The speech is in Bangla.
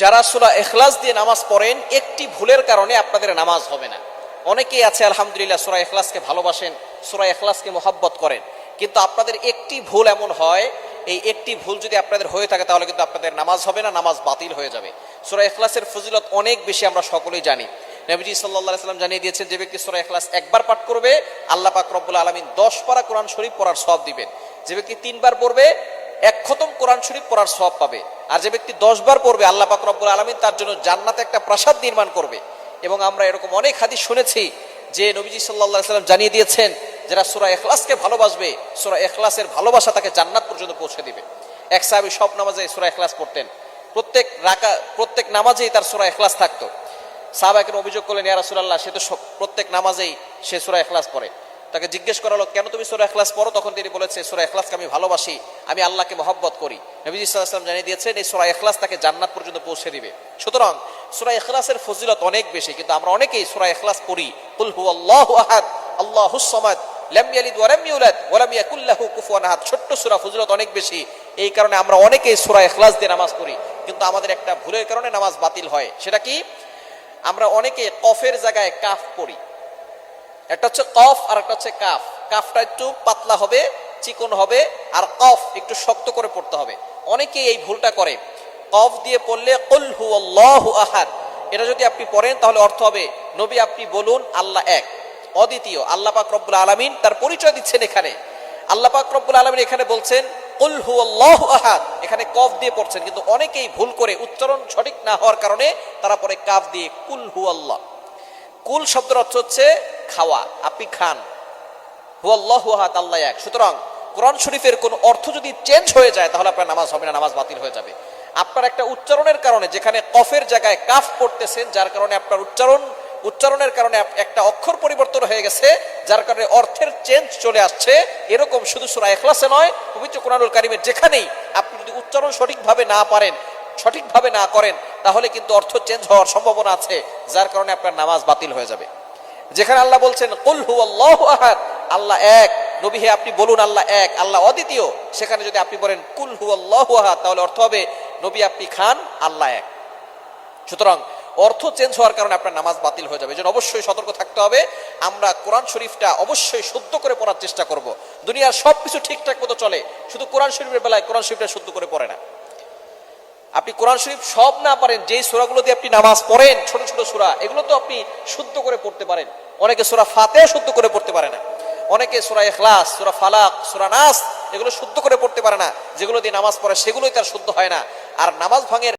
যারা সূরা ইখলাস দিয়ে নামাজ পড়েন একটি ভুলের কারণে আপনাদের নামাজ হবে না। অনেকেই আছে আলহামদুলিল্লাহ সূরা ইখলাসকে ভালোবাসেন, সূরা ইখলাসকে মোহাব্বত করেন, কিন্তু আপনাদের একটি ভুল এমন হয়, এই একটি ভুল যদি আপনাদের হয়ে থাকে তাহলে কিন্তু আপনাদের নামাজ হবে না, নামাজ বাতিল হয়ে যাবে। সূরা ইখলাসের ফজিলত অনেক বেশি, আমরা সকলেই জানি। নবীজি সাল্লাল্লাহু আলাইহি ওয়াসাল্লাম জানিয়ে দিয়েছেন, যে ব্যক্তি সূরা ইখলাস একবার পাঠ করবে আল্লাহ পাক রব্বুল আলামিন 10 পারা কোরআন শরীফ পড়ার সওয়াব দিবেন। যে ব্যক্তি 3 বার পড়বে 1 খতম কোরআন শরীফ পড়ার সওয়াব পাবে। আর যে ব্যক্তি 10 বার পড়বে আল্লাহ পাক রব্বুল আলামিন তার জন্য জান্নাতে একটা প্রাসাদ নির্মাণ করবে। এবং আমরা এরকম অনেক হাদিস শুনেছি যে নবীজি সাল্লাল্লাহু আলাইহি ওয়াসাল্লাম জানিয়ে দিয়েছেন, যারা সূরা ইখলাসকে ভালোবাসবে সূরা ইখলাসের ভালোবাসা তাকে জান্নাত পর্যন্ত পৌঁছে দিবে। এক সাহাবী সব নামাজে সূরা ইখলাস পড়তেন, প্রত্যেক নামাজেই তার সূরা ইখলাস থাকতো। সাহাবাকে অভিযোগ করলেন, ইয়া রাসূলুল্লাহ, সে তো প্রত্যেক নামাজেই সে সূরা ইখলাস পড়ে। তাকে জিজ্ঞেস করা হলো, কেন তুমি সূরা ইখলাস পড়ো? তখন তিনি বলেছে, সূরা ইখলাসকে আমি ভালোবাসি, আমি আল্লাহকে মহব্বত করি। নবীজি সাল্লাল্লাহু আলাইহি ওয়াসাল্লাম জানিয়ে দিয়েছেন, এই সূরা ইখলাস তাকে জান্নাত পর্যন্ত পৌঁছে দিবে। সুতরাং সূরা ইখলাসের ফজিলত অনেক বেশি, কিন্তু আমরা অনেকেই সূরা ইখলাস পড়ি, কুল হুয়াল্লাহু আহাদ আল্লাহুস সামাদ লাম ইয়ালিদ ওয়া লাম ইউলাদ ওয়া লাম ইয়াকুল লাহু কুফুয়ান আহাদ। ছোট্ট সূরা, ফজিলত অনেক বেশি। এই কারণে আমরা অনেকেই সূরা ইখলাস দিয়ে নামাজ পড়ি, কিন্তু আমাদের একটা ভুলের কারণে নামাজ বাতিল হয়। সেটা কি? আমরা অনেকে কফের জায়গায় কাফ পড়ি। একটা হচ্ছে কফ আর একটা হচ্ছে কাফ। কাফটা একটু পাতলা হবে, চিকন হবে, আর কফ একটু শক্ত করে পড়তে হবে। অনেকে এই ভুলটা করে। কফ দিয়ে পড়লে কুল হুয়াল্লাহু আহাদ, এটা যদি আপনি পড়েন তাহলে অর্থ হবে, নবী আপনি বলুন আল্লাহ এক, অদ্বিতীয়। আল্লাহ পাক রব্বুল আলামিন তার পরিচয় দিচ্ছেন এখানে। আল্লাহ পাক রব্বুল আলামিন এখানে বলছেন কুল হুয়াল্লাহু আহাদ, এখানে কফ দিয়ে পড়ছেন। কিন্তু অনেকেই ভুল করে, উচ্চারণ সঠিক না হওয়ার কারণে তারা পরে কাফ দিয়ে কুল হুয়াল্লাহ। কুল শব্দের অর্থ হচ্ছে খাওয়া, আপনি খান। হুয়াল্লাহু আহাদ, আল্লাহ এক। সুতরাং কোরআন শরীফের কোন অর্থ যদি চেঞ্জ হয়ে যায় তাহলে আপনার নামাজ হবে না, নামাজ বাতিল হয়ে যাবে। আপনার একটা উচ্চারণের কারণে, যেখানে কফের জায়গায় কাফ পড়তেছেন, যার কারণে আপনার উচ্চারণের কারণে একটা অক্ষর পরিবর্তন হয়ে গেছে, যার কারণে অর্থের চেঞ্জ চলে আসছে। এরকম শুধু সূরা ইখলাসে নয়, পবিত্র কোরআনুল কারীমের যেখানেই আপনি যদি উচ্চারণ সঠিকভাবে না করেন তাহলে কিন্তু অর্থ চেঞ্জ হওয়ার সম্ভাবনা আছে, যার কারণে আপনার নামাজ বাতিল হয়ে যাবে। যেখানে আল্লাহ বলছেন কুল হুয়াল্লাহু আহাদ, আল্লাহ এক, নবী হে আপনি বলুন আল্লাহ এক, আল্লাহ অদ্বিতীয়, সেখানে যদি আপনি বলেন কুল হুয়াল্লাহু আহাদ তাহলে অর্থ হবে, নবী আপনি খান, আল্লাহ এক। সুতরাং অর্থ চেঞ্জ হওয়ার কারণে আপনার নামাজ বাতিল হয়ে যাবে। এজন্য অবশ্যই সতর্ক থাকতে হবে। আমরা কোরআন শরীফটা অবশ্যই শুদ্ধ করে পড়ার চেষ্টা করব। দুনিয়ার সবকিছু ঠিকঠাক মতো চলে, শুধু কোরআন শরীফের বেলায় কোরআন শরীফটা শুদ্ধ করে পড়ে না। আপনি কোরআন শরীফ সব না পারেন, যেই সূরাগুলো দিয়ে আপনি নামাজ পড়েন, ছোট ছোট সূরা, এগুলো তো আপনি শুদ্ধ করে পড়তে পারেন। অনেকে সূরা ফাতিহা শুদ্ধ করে পড়তে পারে না, অনেকে সূরা ইখলাস, সূরা ফালাক, সূরা নাস এগুলো শুদ্ধ করে পড়তে পারে না। যেগুলো দিয়ে নামাজ পড়ে সেগুলোই তার শুদ্ধ হয় না, আর নামাজ ভাঙে